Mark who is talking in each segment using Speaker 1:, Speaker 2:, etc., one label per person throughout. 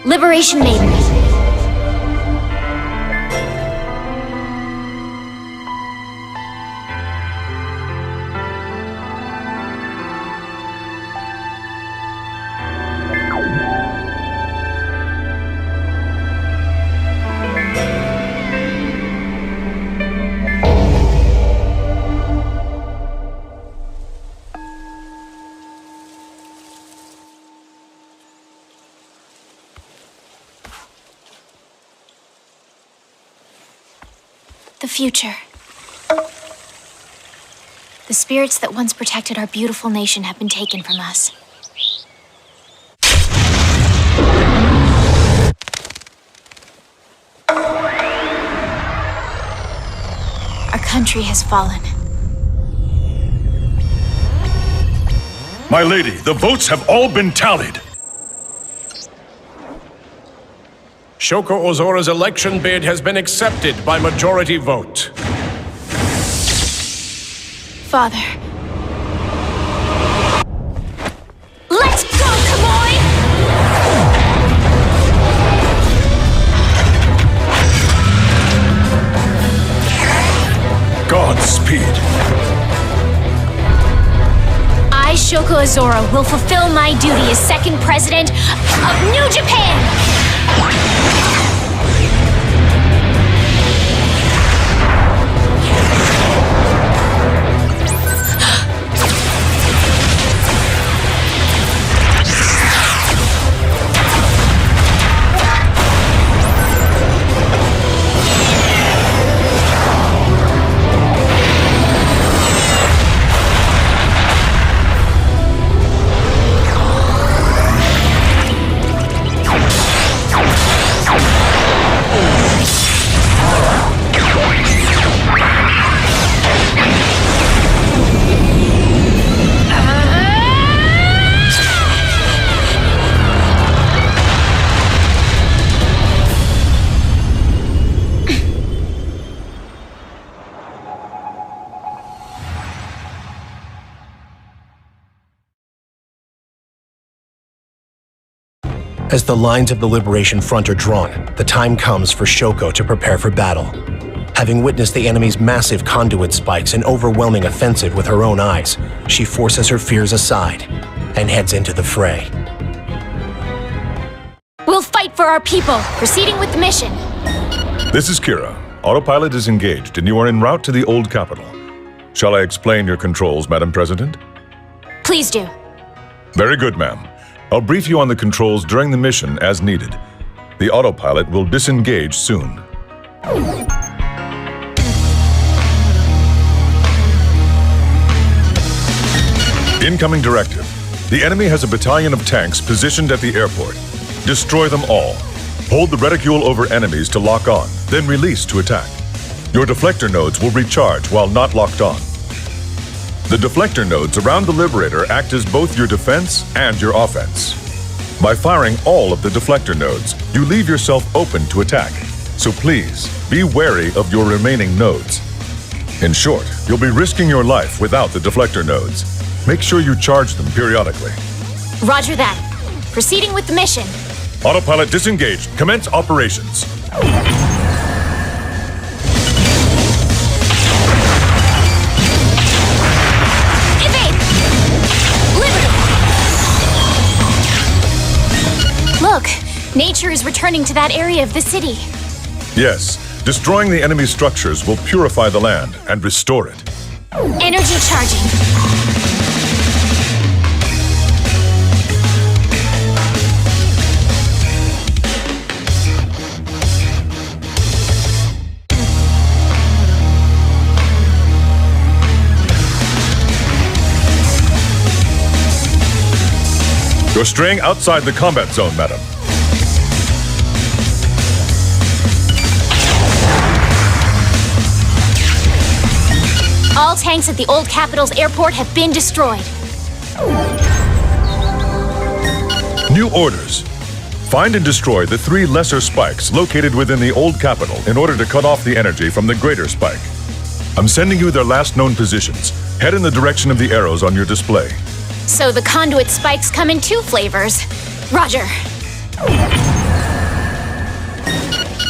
Speaker 1: Liberation Maiden. The future. The spirits that once protected our beautiful nation have been taken from us. Our country has fallen.
Speaker 2: My lady, the votes have all been tallied.
Speaker 3: Shoko Ozora's election bid has been accepted by majority vote.
Speaker 1: Father. Let's go, Kamoy!
Speaker 2: Godspeed.
Speaker 1: I, Shoko Ozora, will fulfill my duty as second president of New Japan!
Speaker 4: As the lines of the Liberation Front are drawn, the time comes for Shoko to prepare for battle. Having witnessed the enemy's massive conduit spikes and overwhelming offensive with her own eyes, she forces her fears aside and heads into the fray.
Speaker 1: We'll fight for our people, proceeding with the mission.
Speaker 2: This is Kira. Autopilot is engaged and you are en route to the old capital. Shall I explain your controls, Madam President?
Speaker 1: Please do.
Speaker 2: Very good, ma'am. I'll brief you on the controls during the mission as needed. The autopilot will disengage soon. Incoming directive. The enemy has a battalion of tanks positioned at the airport. Destroy them all. Hold the reticule over enemies to lock on, then release to attack. Your deflector nodes will recharge while not locked on. The deflector nodes around the Liberator act as both your defense and your offense. By firing all of the deflector nodes, you leave yourself open to attack. So please, be wary of your remaining nodes. In short, you'll be risking your life without the deflector nodes. Make sure you charge them periodically.
Speaker 1: Roger that. Proceeding with the mission.
Speaker 2: Autopilot disengaged. Commence operations.
Speaker 1: Look, nature is returning to that area of the city.
Speaker 2: Yes, destroying the enemy structures will purify the land and restore it.
Speaker 1: Energy charging.
Speaker 2: You're straying outside the combat zone, madam.
Speaker 1: All tanks at the old capital's airport have been destroyed.
Speaker 2: New orders. Find and destroy the 3 lesser spikes located within the old capital in order to cut off the energy from the greater spike. I'm sending you their last known positions. Head in the direction of the arrows on your display.
Speaker 1: So the conduit spikes come in 2 flavors. Roger.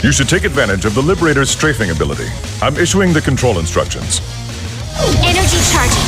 Speaker 2: You should take advantage of the Liberator's strafing ability. I'm issuing the control instructions.
Speaker 1: Energy charging.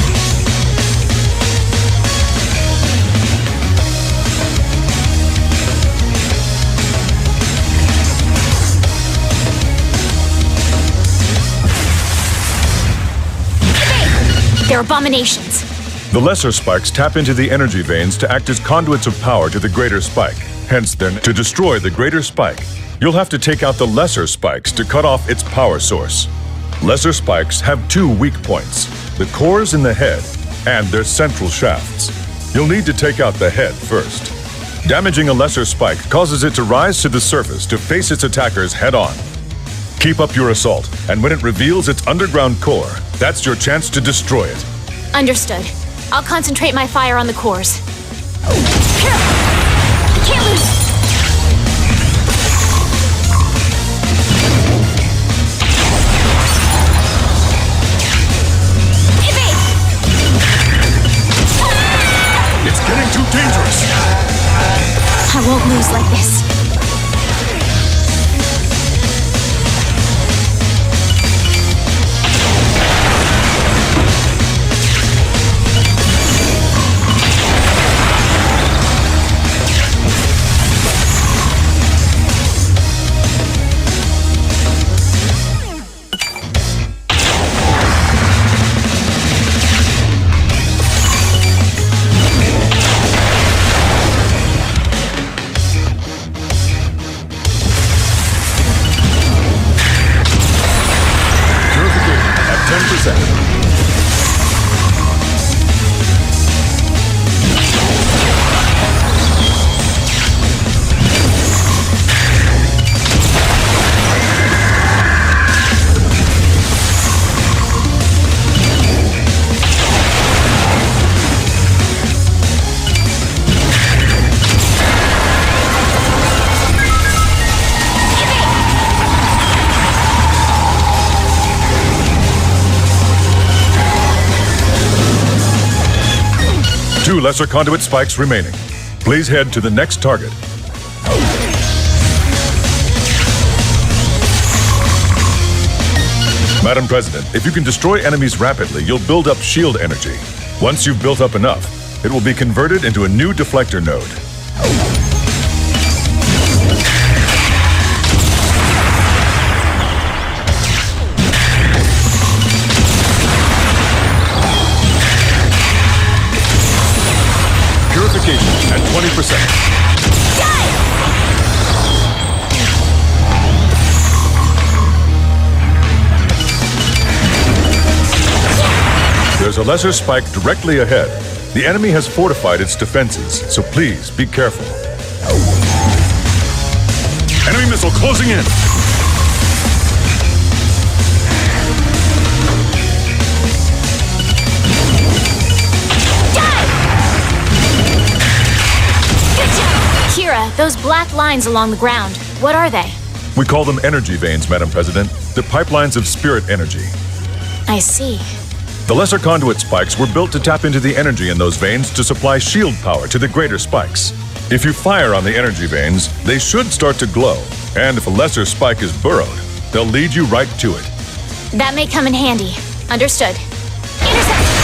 Speaker 1: They're abominations.
Speaker 2: The lesser spikes tap into the energy veins to act as conduits of power to the greater spike. Hence, then, to destroy the greater spike, you'll have to take out the lesser spikes to cut off its power source. Lesser spikes have two weak points, the cores in the head and their central shafts. You'll need to take out the head first. Damaging a lesser spike causes it to rise to the surface to face its attackers head-on. Keep up your assault, and when it reveals its underground core, that's your chance to destroy it.
Speaker 1: Understood. I'll concentrate my fire on the cores. I can't lose.
Speaker 2: It's getting too dangerous.
Speaker 1: I won't lose like this.
Speaker 2: Two lesser conduit spikes remaining. Please head to the next target. Madam President, if you can destroy enemies rapidly, you'll build up shield energy. Once you've built up enough, it will be converted into a new deflector node. Purification at 20%. There's a lesser spike directly ahead. The enemy has fortified its defenses, so please be careful. Enemy missile closing in!
Speaker 1: Kira, those black lines along the ground, what are they?
Speaker 2: We call them energy veins, Madam President. They're pipelines of spirit energy.
Speaker 1: I see.
Speaker 2: The lesser conduit spikes were built to tap into the energy in those veins to supply shield power to the greater spikes. If you fire on the energy veins, they should start to glow. And if a lesser spike is burrowed, they'll lead you right to it.
Speaker 1: That may come in handy. Understood. Intercept!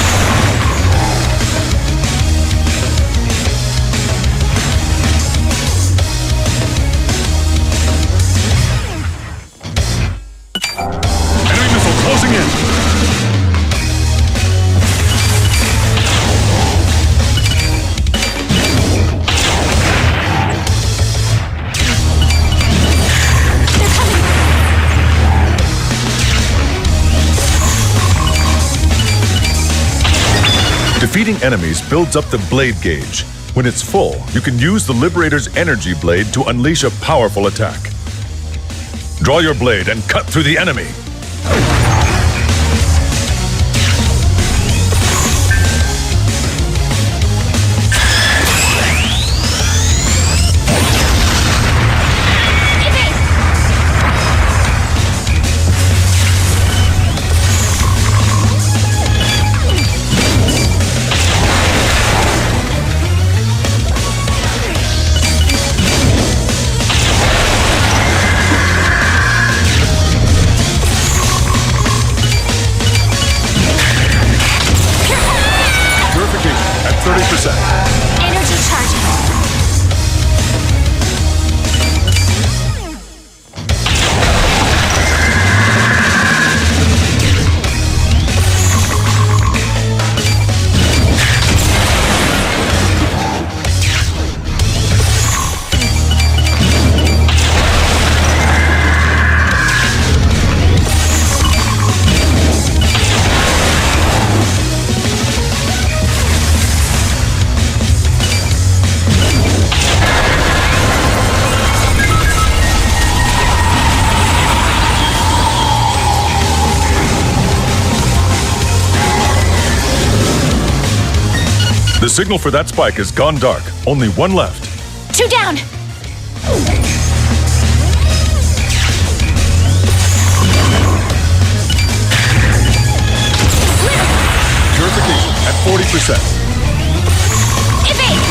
Speaker 2: Enemy missile closing in! Defeating enemies builds up the blade gauge. When it's full, you can use the Liberator's energy blade to unleash a powerful attack. Draw your blade and cut through the enemy. 30%.
Speaker 1: Energy charging.
Speaker 2: The signal for that spike has gone dark. Only one left.
Speaker 1: 2 down.
Speaker 2: Purification at 40%.
Speaker 1: Evade.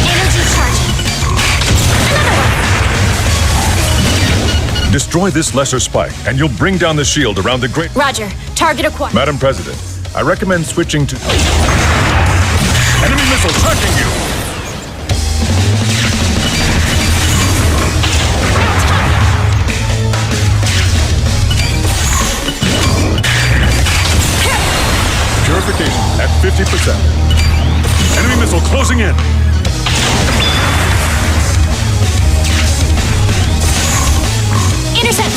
Speaker 1: Energy charging. Another one.
Speaker 2: Destroy this lesser spike, and you'll bring down the shield around the great...
Speaker 1: Roger. Target acquired.
Speaker 2: Madam President, I recommend switching to... Enemy missile tracking you! Purification at 50%. Enemy missile closing in.
Speaker 1: Intercept.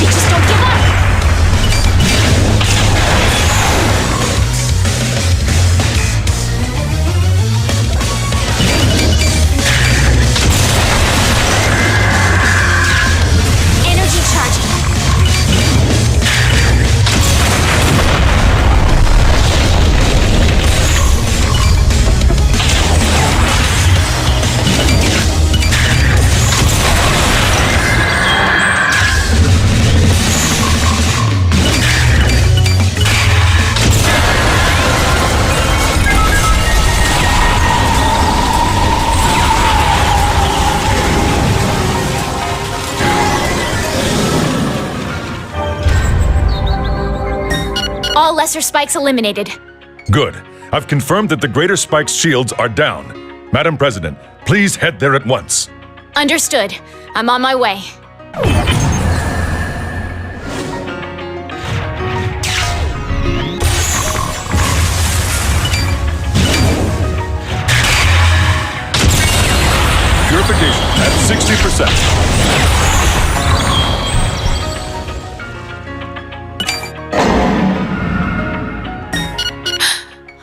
Speaker 1: Just don't give up. Energy charging. All lesser spikes eliminated.
Speaker 2: Good. I've confirmed that the greater spike's shields are down. Madam President, please head there at once.
Speaker 1: Understood. I'm on my way.
Speaker 2: Purification at 60%.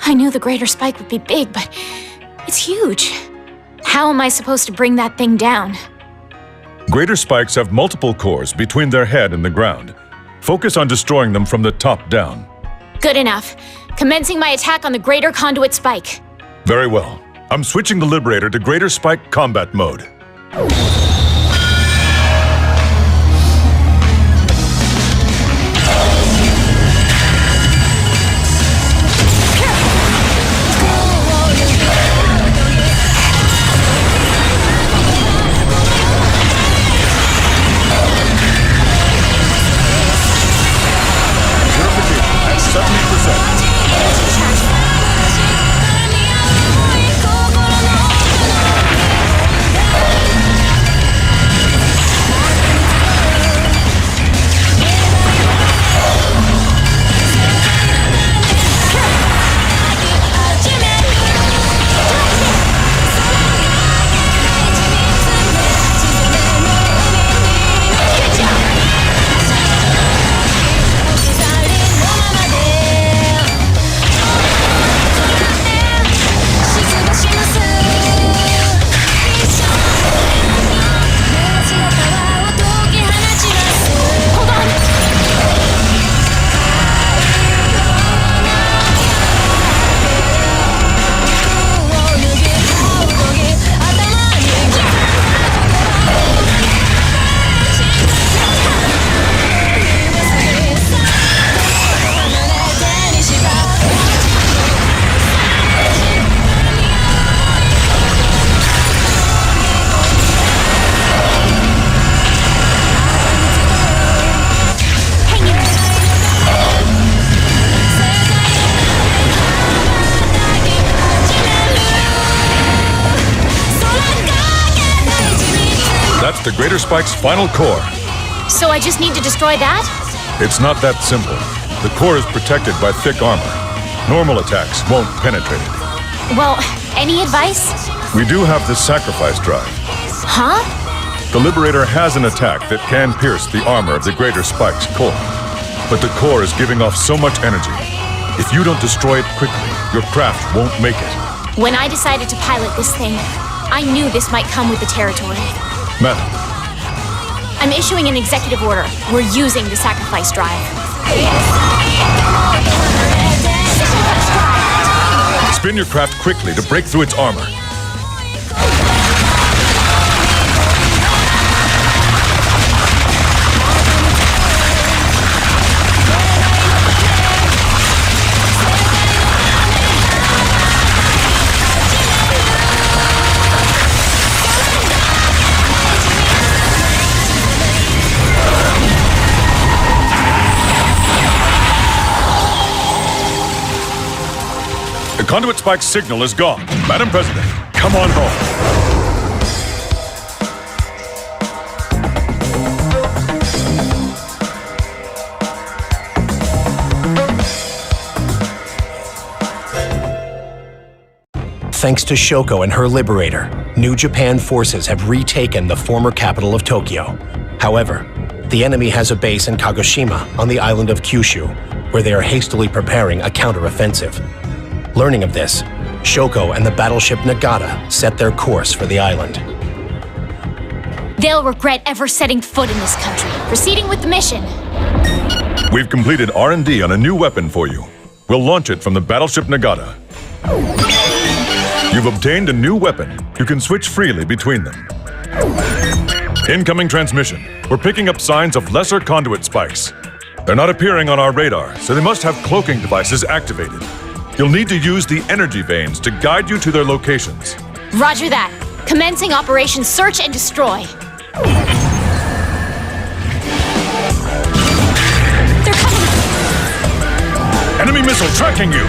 Speaker 1: I knew the greater spike would be big, but it's huge. How am I supposed to bring that thing down?
Speaker 2: Greater spikes have multiple cores between their head and the ground. Focus on destroying them from the top down.
Speaker 1: Good enough. Commencing my attack on the greater conduit spike.
Speaker 2: Very well. I'm switching the Liberator to greater spike combat mode. lost the Greater Spike's final core.
Speaker 1: So I just need to destroy that?
Speaker 2: It's not that simple. The core is protected by thick armor. Normal attacks won't penetrate it.
Speaker 1: Well, any advice?
Speaker 2: We do have the sacrifice drive.
Speaker 1: Huh?
Speaker 2: The Liberator has an attack that can pierce the armor of the Greater Spike's core. But the core is giving off so much energy. If you don't destroy it quickly, your craft won't make it.
Speaker 1: When I decided to pilot this thing, I knew this might come with the territory.
Speaker 2: Madam,
Speaker 1: I'm issuing an executive order. We're using the sacrifice drive.
Speaker 2: spin your craft quickly to break through its armor. The conduit spike signal is gone. Madam President, come on home.
Speaker 4: Thanks to Shoko and her Liberator, New Japan forces have retaken the former capital of Tokyo. However, the enemy has a base in Kagoshima on the island of Kyushu, where they are hastily preparing a counteroffensive. Learning of this, Shoko and the battleship Nagata set their course for the island.
Speaker 1: They'll regret ever setting foot in this country. Proceeding with the mission.
Speaker 2: We've completed R&D on a new weapon for you. We'll launch it from the battleship Nagata. You've obtained a new weapon. You can switch freely between them. Incoming transmission. We're picking up signs of lesser conduit spikes. They're not appearing on our radar, so they must have cloaking devices activated. You'll need to use the energy veins to guide you to their locations.
Speaker 1: Roger that. Commencing Operation Search and Destroy. They're coming!
Speaker 2: Enemy missile tracking you!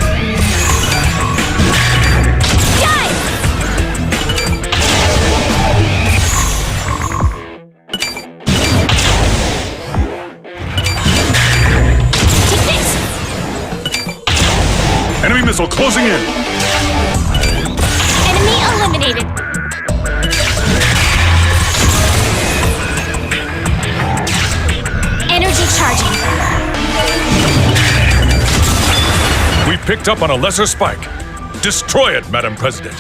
Speaker 1: Dive! Take this!
Speaker 2: Enemy missile closing in!
Speaker 1: Enemy eliminated. Energy charging.
Speaker 2: We picked up on a lesser spike. Destroy it, Madam President.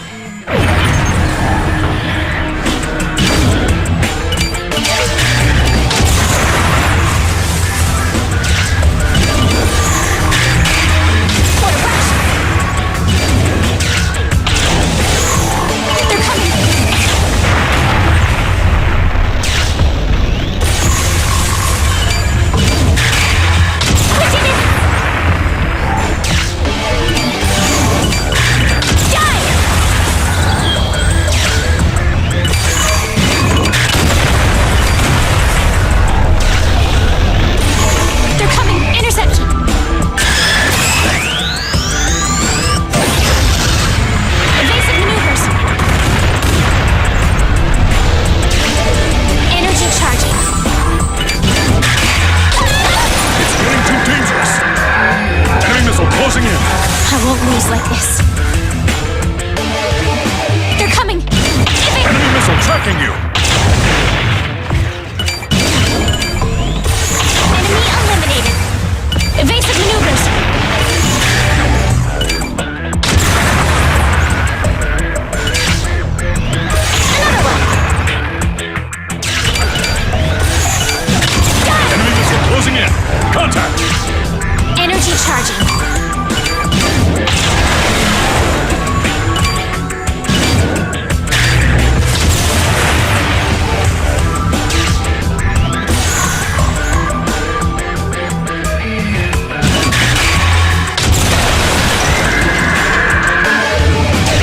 Speaker 1: What a rush! They're coming! We did it! They're coming! Interception! Evasive maneuvers! Energy charging.
Speaker 2: It's getting too dangerous. Enemy missile closing in.
Speaker 1: I won't lose like this. They're coming!
Speaker 2: Enemy missile tracking you.
Speaker 1: Enemy eliminated. Evasive maneuvers. Another one.
Speaker 2: Enemy missile closing in. Contact.
Speaker 1: Energy charging.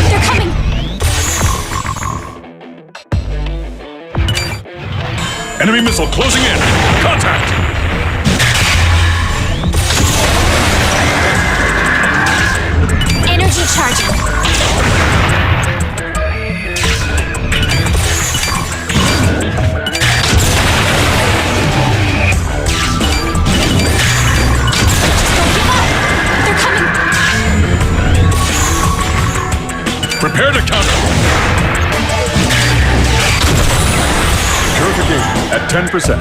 Speaker 1: They're coming.
Speaker 2: Enemy missile closing in. Contact.
Speaker 1: Energy charging.
Speaker 2: Prepare to counter. Purification at 10%.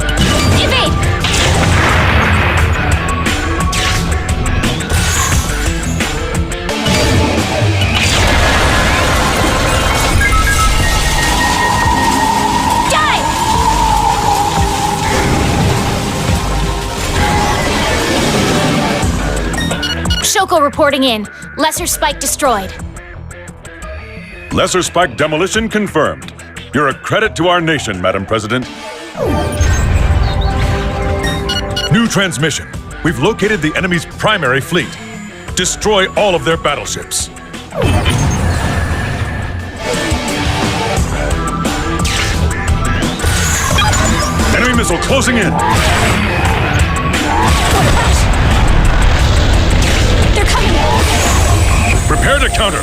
Speaker 1: Evade! Shoko reporting in. Lesser spike destroyed.
Speaker 2: Lesser spike demolition confirmed. You're a credit to our nation, Madam President. New transmission. We've located the enemy's primary fleet. Destroy all of their battleships. Enemy missile closing in.
Speaker 1: They're coming!
Speaker 2: Prepare to counter.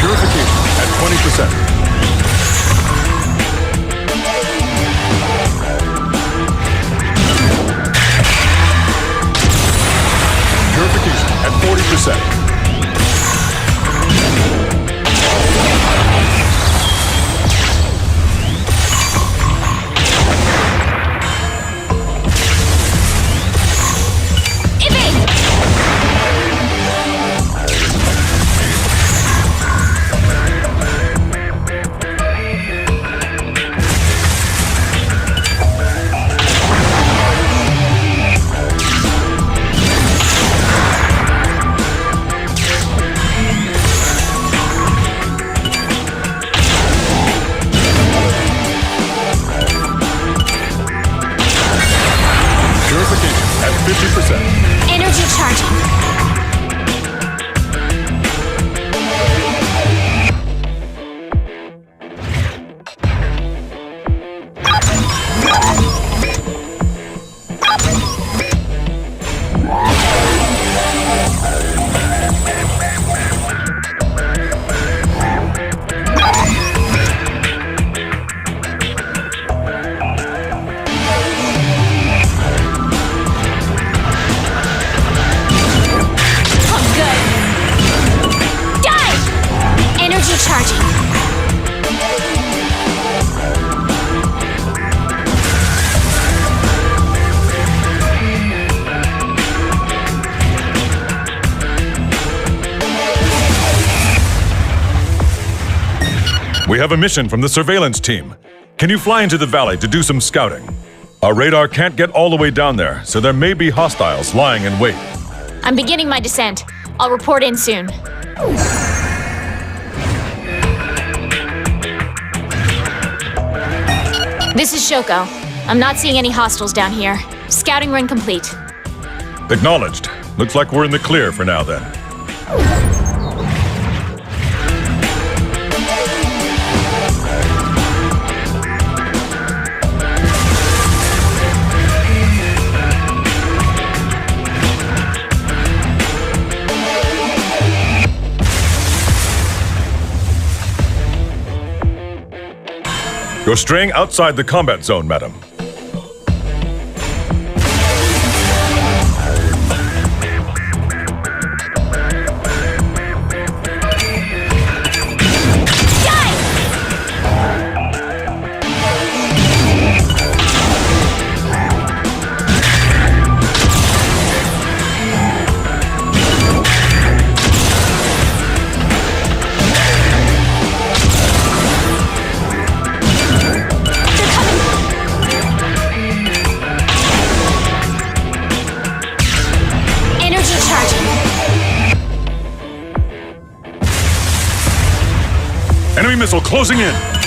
Speaker 2: Purification at 20%. Purification at 40%. Purification at 50%.
Speaker 1: Energy charging.
Speaker 2: We have a mission from the surveillance team. Can you fly into the valley to do some scouting? Our radar can't get all the way down there, so there may be hostiles lying in wait.
Speaker 1: I'm beginning my descent. I'll report in soon. This is Shoko. I'm not seeing any hostiles down here. Scouting run complete.
Speaker 2: Acknowledged. Looks like we're in the clear for now then. You're straying outside the combat zone, madam. Enemy missile closing in.